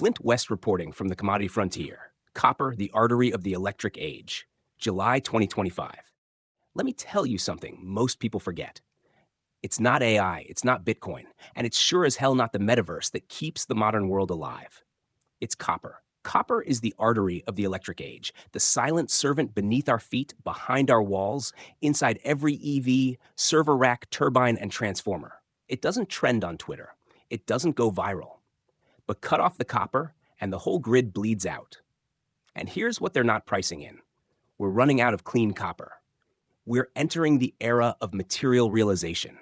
Flint West reporting from the Commodity Frontier. Copper, the artery of the electric age. July 2025. Let me tell you something most people forget. It's not AI, it's not Bitcoin, and it's sure as hell not the metaverse that keeps the modern world alive. It's copper. Copper is the artery of the electric age, the silent servant beneath our feet, behind our walls, inside every EV, server rack, turbine, and transformer. It doesn't trend on Twitter. It doesn't go viral. But cut off the copper, and the whole grid bleeds out. And here's what they're not pricing in. We're running out of clean copper. We're entering the era of material realization.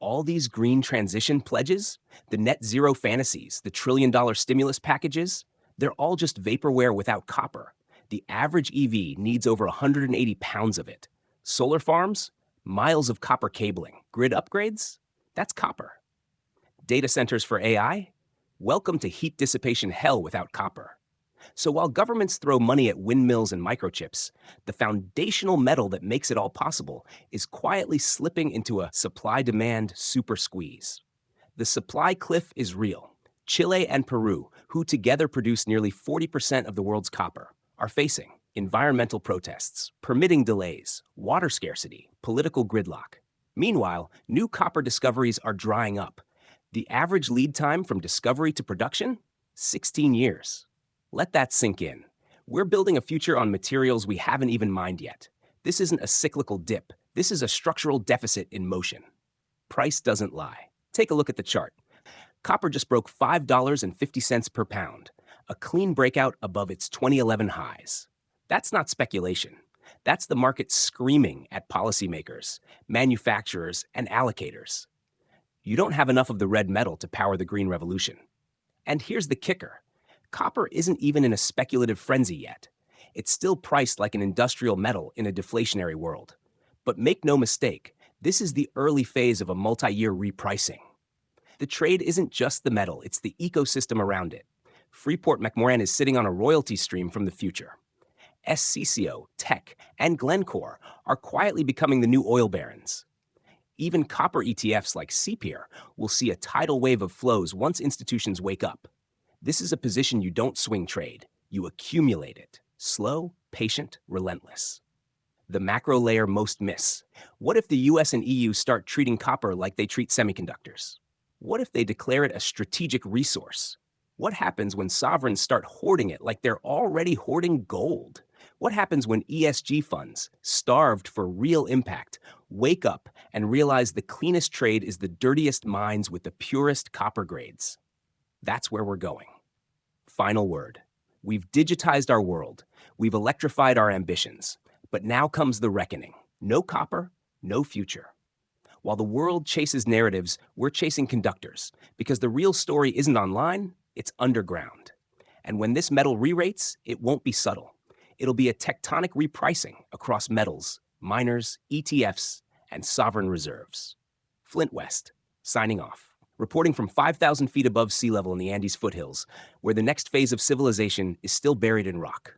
All these green transition pledges, the net zero fantasies, the trillion-dollar stimulus packages, they're all just vaporware without copper. The average EV needs over 180 pounds of it. Solar farms, miles of copper cabling. Grid upgrades, that's copper. Data centers for AI, welcome to heat dissipation hell without copper. So while governments throw money at windmills and microchips, the foundational metal that makes it all possible is quietly slipping into a supply-demand super squeeze. The supply cliff is real. Chile and Peru, who together produce nearly 40% of the world's copper, are facing environmental protests, permitting delays, water scarcity, political gridlock. Meanwhile, new copper discoveries are drying up. The average lead time from discovery to production? 16 years. Let that sink in. We're building a future on materials we haven't even mined yet. This isn't a cyclical dip. This is a structural deficit in motion. Price doesn't lie. Take a look at the chart. Copper just broke $5.50 per pound, a clean breakout above its 2011 highs. That's not speculation. That's the market screaming at policymakers, manufacturers, and allocators. You don't have enough of the red metal to power the green revolution. And here's the kicker. Copper isn't even in a speculative frenzy yet. It's still priced like an industrial metal in a deflationary world. But make no mistake, this is the early phase of a multi-year repricing. The trade isn't just the metal, it's the ecosystem around it. Freeport-McMoRan is sitting on a royalty stream from the future. SCCO, Teck, and Glencore are quietly becoming the new oil barons. Even copper ETFs like CPR will see a tidal wave of flows once institutions wake up. This is a position you don't swing trade, you accumulate it. Slow, patient, relentless. The macro layer most miss. What if the US and EU start treating copper like they treat semiconductors? What if they declare it a strategic resource? What happens when sovereigns start hoarding it like they're already hoarding gold? What happens when ESG funds, starved for real impact, wake up and realize the cleanest trade is the dirtiest mines with the purest copper grades? That's where we're going. Final word. We've digitized our world. We've electrified our ambitions. But now comes the reckoning. No copper, no future. While the world chases narratives, we're chasing conductors, because the real story isn't online, it's underground. And when this metal re-rates, it won't be subtle. It'll be a tectonic repricing across metals, miners, ETFs, and sovereign reserves. Flint West, signing off. Reporting from 5,000 feet above sea level in the Andes foothills, where the next phase of civilization is still buried in rock.